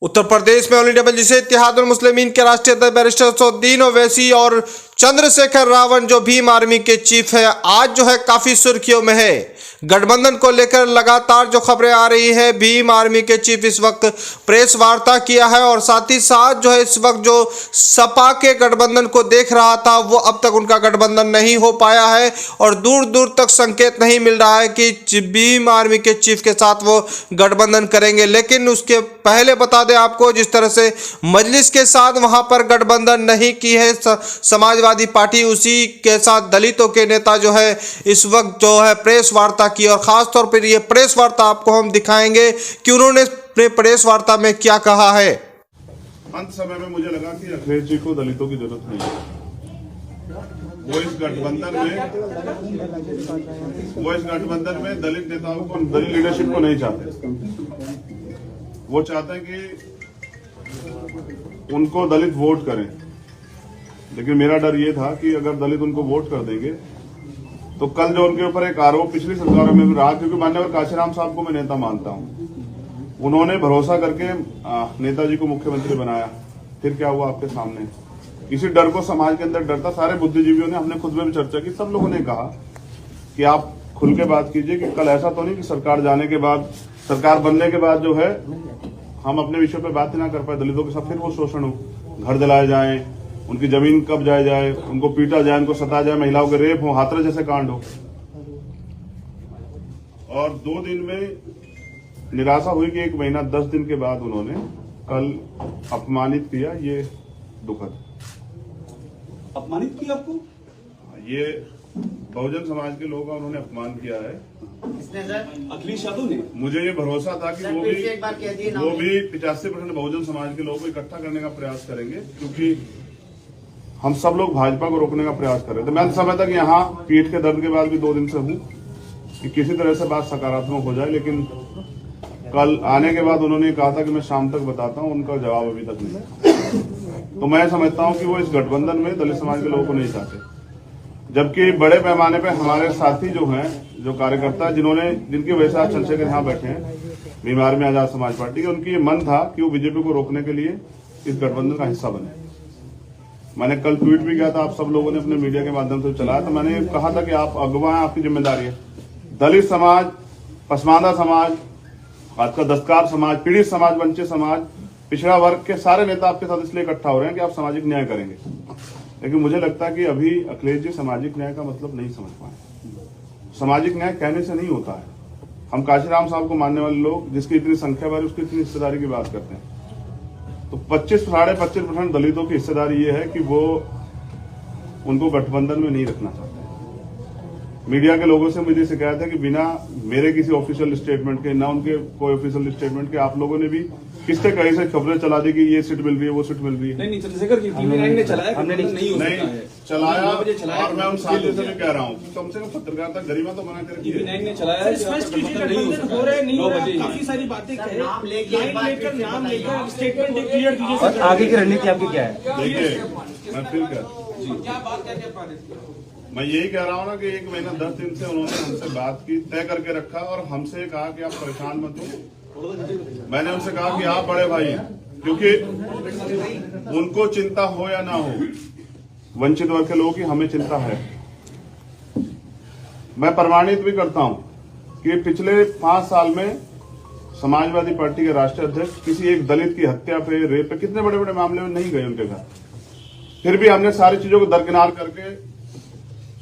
उत्तर प्रदेश में all India मजलिस इत्तेहादुल मुस्लिमीन के राष्ट्रीय अध्यक्ष बैरिस्टर असदुद्दीन ओवैसी और चंद्रशेखर रावण जो भीम आर्मी के चीफ है, आज जो है काफी सुर्खियों में है। गठबंधन को लेकर लगातार जो खबरें आ रही है, भीम आर्मी के चीफ इस वक्त प्रेस वार्ता किया है और साथ ही साथ जो है इस वक्त जो सपा के गठबंधन को देख रहा था वो अब तक उनका गठबंधन नहीं हो पाया है और दूर दूर तक संकेत नहीं मिल रहा है कि भीम आर्मी के चीफ के साथ वो गठबंधन करेंगे। लेकिन उसके पहले बता दें आपको, जिस तरह से मजलिस के साथ वहां पर गठबंधन नहीं की है समाजवादी पार्टी, उसी के साथ दलितों के नेता जो है इस वक्त जो है प्रेस वार्ता की और खास तौर पर ये प्रेस वार्ता आपको हम दिखाएंगे कि उन्होंने अपने प्रेस वार्ता में क्या कहा है। अंत समय में मुझे लगा कि अखिलेश जी को दलितों की जरूरत नहीं है। वो इस गठबंधन में दलित नेताओं को, दलित लीडरशिप को नहीं चाहते। वो चाहते हैं कि उनको दलित वोट करें, लेकिन मेरा डर ये था कि अगर दलित उनको वोट कर देंगे तो कल जो उनके ऊपर एक आरोप पिछली सरकारों में भी रहा, क्योंकि माननीय काशीराम साहब को मैं नेता मानता हूं, उन्होंने भरोसा करके नेताजी को मुख्यमंत्री बनाया, फिर क्या हुआ आपके सामने। इसी डर को समाज के अंदर डरता, सारे बुद्धिजीवियों ने, हमने खुद में भी चर्चा की, सब लोगों ने कहा कि आप खुल के बात कीजिए कि कल ऐसा तो नहीं कि सरकार जाने के बाद, सरकार बनने के बाद जो है हम अपने विषय पे बात ही ना कर पाए, दलितों के साथ फिर वो शोषण हो, घर जलाए जाए, उनकी जमीन कब जाए, उनको पीटा जाए, उनको सता जाए, महिलाओं के रेप हो, हाथरस जैसे कांड हो। और 2 दिन में निराशा हुई कि 1 महीना 10 दिन के बाद उन्होंने कल अपमानित किया। ये दुखद। अपमानित किया आपको? ये बहुजन समाज के लोगों का उन्होंने अपमान किया है। किसने सर? अखिलेश यादव ने। मुझे ये भरोसा था कि वो भी 85% बहुजन समाज के लोगों को इकट्ठा करने का प्रयास करेंगे, क्योंकि हम सब लोग भाजपा को रोकने का प्रयास कर रहे थे। मैं समझता कि यहाँ पीठ के दर्द के बाद भी 2 दिन से हूँ कि किसी तरह से बात सकारात्मक हो जाए, लेकिन कल आने के बाद उन्होंने कहा था कि मैं शाम तक बताता हूँ, उनका जवाब अभी तक नहीं। तो मैं समझता हूँ कि वो इस गठबंधन में दलित समाज के लोगों को नहीं चाहते, जबकि बड़े पैमाने पे हमारे साथी जो हैं, जो कार्यकर्ता, जिनकी वजह से आज चंद्रशेखर यहाँ बैठे हैं, भीम आर्मी आजाद समाज पार्टी के, उनकी ये मन था कि वो बीजेपी को रोकने के लिए इस गठबंधन का हिस्सा बने। मैंने कल ट्वीट भी किया था, आप सब लोगों ने अपने मीडिया के माध्यम से चलाया, तो मैंने कहा था कि आप अगवा हैं, आपकी जिम्मेदारी है। दलित समाज, पसमानदा समाज, खासकर दस्तकार समाज, पीड़ित समाज, वंचित समाज, पिछड़ा वर्ग के सारे नेता आपके साथ इसलिए इकट्ठा हो रहे हैं कि आप सामाजिक न्याय करेंगे। लेकिन मुझे लगता है कि अभी अखिलेश जी सामाजिक न्याय का मतलब नहीं समझ पाए। सामाजिक न्याय कहने से नहीं होता है। हम काशीराम साहब को मानने वाले लोग, जिसकी इतनी संख्या बारी, उसकी इतनी हिस्सेदारी की बात करते हैं, तो 25-25.5% दलितों की हिस्सेदारी ये है कि वो उनको गठबंधन में नहीं रखना चाहते। मीडिया के लोगों से मुझे शिकायत है कि बिना मेरे किसी ऑफिशियल स्टेटमेंट के, ना उनके कोई ऑफिशियल स्टेटमेंट के, आप लोगों ने भी किससे कहीं से खबरें चला दी कि ये सीट मिल रही है, वो सीट मिल रही है। नहीं, चंद्रशेखर की ने चलाया, हमने नहीं चलाया। और मैं उन साथियों से भी कह रहा हूँ कि कम से कम पत्रकारिता गरिमा तो बना करके ने चलाया। काफी सारी बातें नाम लेकर स्टेटमेंट क्लियर कीजिए। आगे की रणनीति आपकी क्या है? देखिए, मैं फिर मैं यही कह रहा हूँ ना कि 1 महीना 10 दिन से उन्होंने हमसे बात की, तय करके रखा और हमसे कहा कि आप परेशान मत हो। मैंने उनसे कहा कि आप बड़े भाई हैं, क्योंकि उनको चिंता हो या ना हो, वंचित वर्ग के लोगों की हमें चिंता है। मैं प्रमाणित भी करता हूं कि पिछले 5 साल में समाजवादी पार्टी के राष्ट्रीय अध्यक्ष किसी एक दलित की हत्या पे, रेप पे, कितने बड़े बड़े मामले में नहीं गए उनके घर। फिर भी हमने सारी चीजों को दरकिनार करके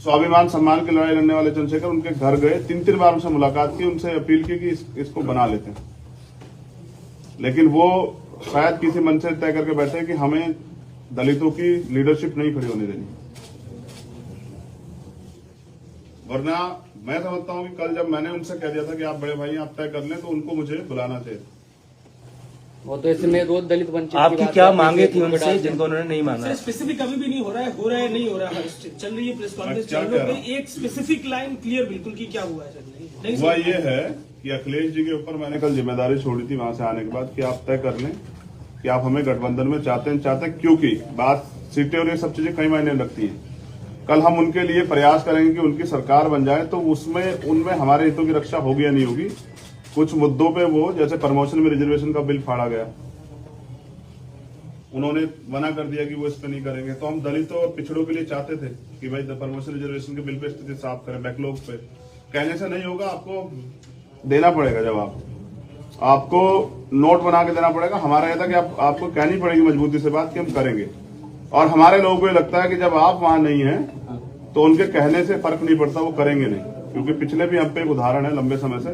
स्वाभिमान सम्मान की लड़ाई लड़ने वाले चंद्रशेखर उनके घर गए, 3-3 बार उनसे मुलाकात की, उनसे अपील की कि इसको बना लेते हैं। लेकिन वो शायद किसी मन से तय करके बैठे कि हमें दलितों की लीडरशिप नहीं खड़ी होने देनी, वरना मैं समझता हूं कि कल जब मैंने उनसे कह दिया था कि आप बड़े भाई आप तय कर लें, तो उनको मुझे बुलाना चाहिए। वो तो इसमें 2 दलित वंचित आपकी क्या मांगे थी उनसे जिनको उन्होंने नहीं माना? स्पेसिफिक अभी भी नहीं हो रहा है, नहीं हो रहा है, चल रही है प्रेस कॉन्फ्रेंस, एक स्पेसिफिक लाइन क्लियर बिल्कुल की क्या हुआ है सर? हुआ ये है कि अखिलेश जी के ऊपर मैंने कल जिम्मेदारी छोड़ी थी वहां से आने के बाद कि आप तय कर लें कि आप हमें गठबंधन में चाहते हैं, क्योंकि बात सीटें और ये सब चीजें कई मायने रखती है। कल हम उनके लिए प्रयास करेंगे कि उनकी सरकार बन जाए, तो उनमें हमारे हितों की रक्षा होगी या नहीं होगी। कुछ मुद्दों पे वो, जैसे प्रमोशन में रिजर्वेशन का बिल फाड़ा गया, उन्होंने मना कर दिया कि वो इस पे नहीं करेंगे। तो हम दलितों और पिछड़ों के लिए चाहते थे कि भाई प्रमोशन रिजर्वेशन के बिल पे स्थिति साफ करें, बैकलॉग पे। कहने से नहीं होगा, आपको देना पड़ेगा जवाब, आपको नोट बना के देना पड़ेगा। हमारा यह था कि आपको कहनी पड़ेगी मजबूती से बात कि हम करेंगे। और हमारे लोगों को ये लगता है कि जब आप वहां नहीं हैं तो उनके कहने से फर्क नहीं पड़ता, वो करेंगे नहीं। क्योंकि पिछले भी हम पे एक उदाहरण है लंबे समय से,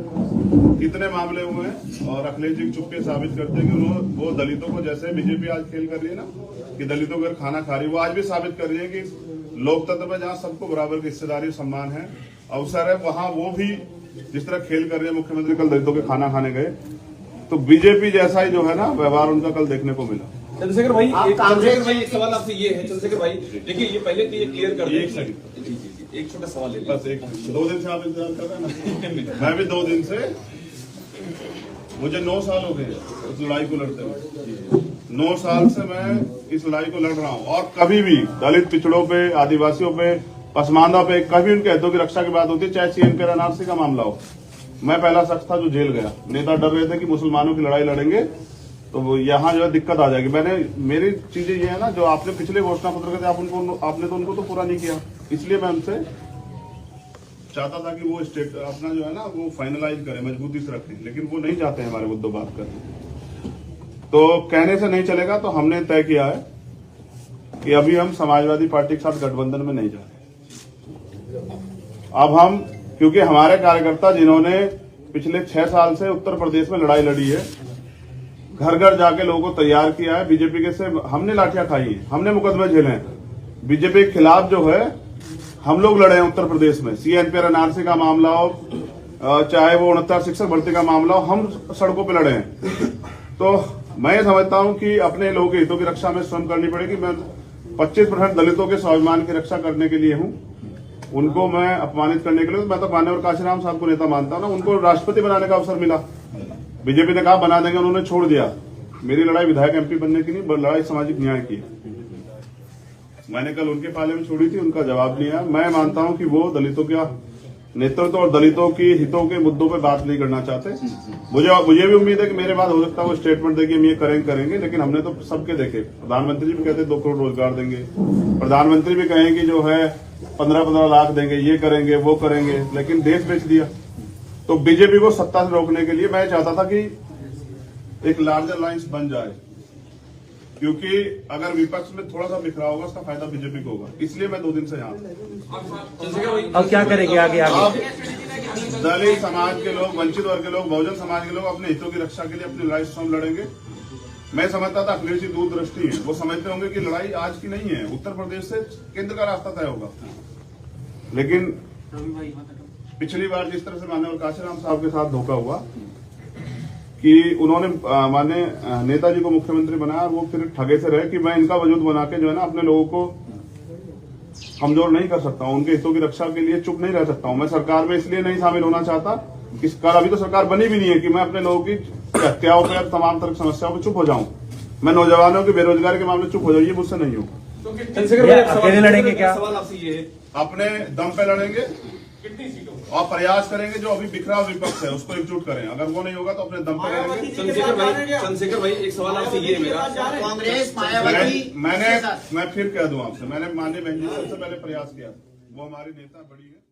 कितने मामले हुए हैं और अखिलेश जी चुपके साबित करते हैं कि वो दलितों को, जैसे बीजेपी आज खेल कर रही है ना कि दलितों को खाना खा रही है, वो आज भी साबित कर रही है कि लोकतंत्र में जहां सबको बराबर की हिस्सेदारी सम्मान है, अवसर है, वहां वो भी जिस तरह खेल कर रही है। मुख्यमंत्री कल दलितों के खाना खाने गए, तो बीजेपी जैसा ही जो है ना व्यवहार उनका कल देखने को मिला। चंद्रशेखर भाई, एक सवाल आपसे ये है चंद्रशेखर भाई, देखिए ये पहले तो ये क्लियर कर दें, एक छोटा सवाल है, बस एक 2 दिन से आप इंतजार कर रहे हैं ना। मैं भी 2 दिन से, मुझे 9 साल हो गए इस लड़ाई को लड़ते हुए। 9 साल से मैं इस लड़ाई को लड़ रहा हूँ और कभी भी दलित, पिछड़ों पे, आदिवासियों पे, पसमानदा पे कभी उनके हितों की रक्षा की बात होती है, चाहे CNP NRC का मामला हो। मैं पहला शख्स था जो जेल गया। नेता डर रहे थे कि मुसलमानों की लड़ाई लड़ेंगे तो यहाँ जो है दिक्कत आ जाएगी। मेरी चीजें ये है ना, जो आपने पिछले घोषणा पत्र थे आपने तो उनको तो पूरा नहीं किया, इसलिए मैं उनसे चाहता था कि वो स्टेट अपना जो है ना वो फाइनलाइज करें, मजबूती से रखें, लेकिन वो नहीं चाहते हैं हमारे मुद्दों बात करने। तो कहने से नहीं चलेगा, तो हमने तय किया है कि अभी हम समाजवादी पार्टी के साथ गठबंधन में नहीं जा रहे। अब हम, क्योंकि हमारे कार्यकर्ता जिन्होंने पिछले 6 साल से उत्तर प्रदेश में लड़ाई लड़ी है, घर घर जाके लोगों को तैयार किया है, बीजेपी के से हमने लाठियां खाई है, हमने मुकदमे झेले हैं, बीजेपी के खिलाफ जो है हम लोग लड़े हैं उत्तर प्रदेश में। CNP NRC का मामला हो, चाहे वो 69 शिक्षक भर्ती का मामला हो, हम सड़कों पे लड़े हैं। तो मैं समझता हूं कि अपने लोगों के हितों की रक्षा में स्वयं करनी पड़ेगी। मैं 25% दलितों के स्वाभिमान की रक्षा करने के लिए हूं, उनको मैं अपमानित करने के लिए। मैं तो मान्यवर काशीराम साहब को नेता मानता हूं ना, उनको राष्ट्रपति बनाने का अवसर मिला, बीजेपी ने कहा बना देंगे, उन्होंने छोड़ दिया। मेरी लड़ाई विधायक MP बनने की नहीं, लड़ाई सामाजिक न्याय की। मैंने कल उनके पाले में छोड़ी थी, उनका जवाब नहीं आया। मैं मानता हूं कि वो दलितों का नेतृत्व और दलितों की हितों के मुद्दों पर बात नहीं करना चाहते। मुझे भी उम्मीद है कि मेरे बाद हो सकता है वो स्टेटमेंट देगी हम ये करेंगे, लेकिन हमने तो सबके देखे। प्रधानमंत्री जी भी कहते 2 करोड़ रोजगार देंगे, प्रधानमंत्री भी कहेंगे जो है 15-15 लाख देंगे, ये करेंगे वो करेंगे, लेकिन देश बेच दिया। तो बीजेपी को सत्ता से रोकने के लिए मैं चाहता था कि एक लार्जर अलायंस बन जाए, क्योंकि अगर विपक्ष में थोड़ा सा बिखरा होगा उसका फायदा बीजेपी को होगा। इसलिए मैं 2 दिन से यहाँ। अब क्या करेंगे आगे? दलित समाज के लोग, वंचित वर्ग के लोग, बहुजन समाज के लोग अपने हितों की रक्षा के लिए अपनी लड़ाई स्वयं लड़ेंगे। मैं समझता था अखिलेश जी दूरदृष्टि है, वो समझते होंगे कि लड़ाई आज की नहीं है, उत्तर प्रदेश से केंद्र का रास्ता तय होगा। लेकिन पिछली बार जिस तरह से माननीय काशीराम साहब के साथ धोखा हुआ कि उन्होंने माननीय नेताजी को मुख्यमंत्री बनाया और वो फिर ठगे से रहे कि मैं इनका वजूद बना के जो है ना अपने लोगों को कमजोर नहीं कर सकता हूं, उनके हितों की रक्षा के लिए चुप नहीं रह सकता हूं। मैं सरकार में इसलिए नहीं शामिल होना चाहता कि अभी तो सरकार बनी भी नहीं है कि मैं अपने लोगों की हत्याओं पर, तमाम तरह की समस्याओं पर चुप हो जाऊं। मैं नौजवानों की बेरोजगारी के मामले चुप हो जाऊं, ये मुझसे नहीं होगा। अकेले लड़ेंगे क्या? सवाल आपसे ये है, अपने दम पे लड़ेंगे और प्रयास करेंगे, जो अभी बिखरा विपक्ष है उसको एकजुट करें। अगर वो नहीं होगा तो अपने दम पे लड़ेंगे। चंद्रशेखर भाई एक सवाल आपसे ये है मेरा, कांग्रेस मायावती मैं फिर कह दूं आपसे, मैंने माननीय बहन जी से सबसे पहले प्रयास किया, वो हमारी नेता बड़ी है।